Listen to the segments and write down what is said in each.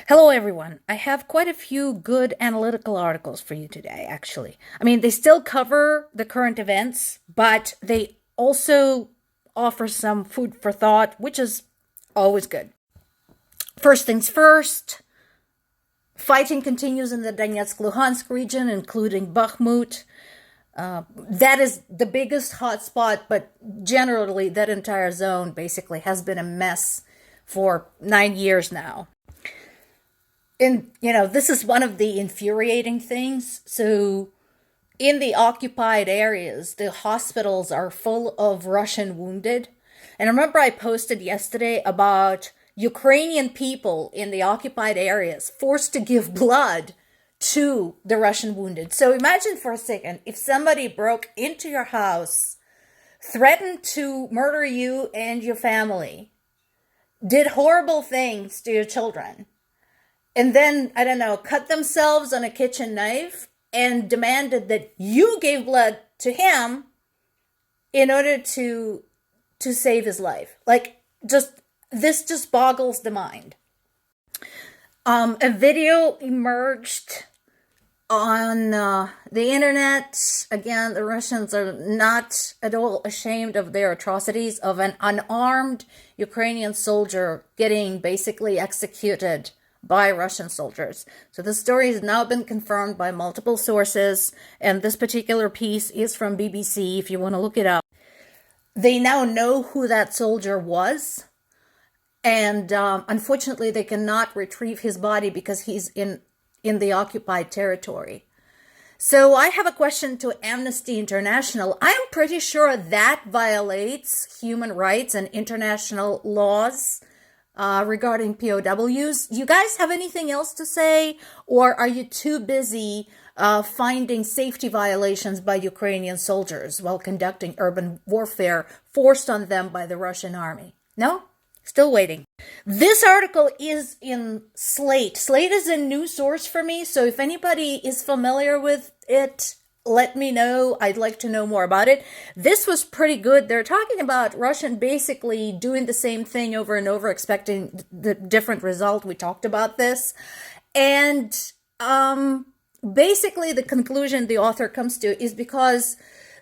Hello, everyone. I have quite a few good analytical articles for you today, actually. I mean, they still cover the current events, but they also offer some food for thought, which is always good. First things first, fighting continues in the Donetsk-Luhansk region, including Bakhmut. That is the biggest hotspot, but generally, that entire zone basically has been a mess for 9 years now. And, this is one of the infuriating things. So, in the occupied areas, the hospitals are full of Russian wounded. And remember, I posted yesterday about Ukrainian people in the occupied areas forced to give blood to the Russian wounded. So, imagine for a second if somebody broke into your house, threatened to murder you and your family, did horrible things to your children, and then, I don't know, cut themselves on a kitchen knife and demanded that you gave blood to him in order to save his life. This just boggles the mind. A video emerged on the internet. Again, the Russians are not at all ashamed of their atrocities of an unarmed Ukrainian soldier getting basically executed by Russian soldiers. So the story has now been confirmed by multiple sources, and this particular piece is from BBC if you want to look it up. They now know who that soldier was, and unfortunately they cannot retrieve his body because he's in the occupied territory. So I have a question to Amnesty International. I'm pretty sure that violates human rights and international laws regarding POWs. You guys have anything else to say, or are you too busy finding safety violations by Ukrainian soldiers while conducting urban warfare forced on them by the Russian army? No? Still waiting. This article is in Slate. Slate is a new source for me, so if anybody is familiar with it, let me know. I'd like to know more about it. This was pretty good. They're talking about Russian basically doing the same thing over and over, expecting the different result. We talked about this. And basically the conclusion the author comes to is because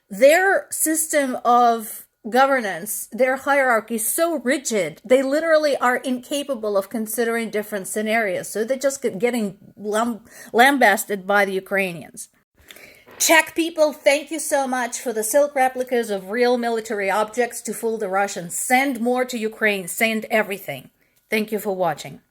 their system of governance, their hierarchy is so rigid, they literally are incapable of considering different scenarios. So they're just getting lambasted by the Ukrainians. Czech people, thank you so much for the silk replicas of real military objects to fool the Russians. Send more to Ukraine. Send everything. Thank you for watching.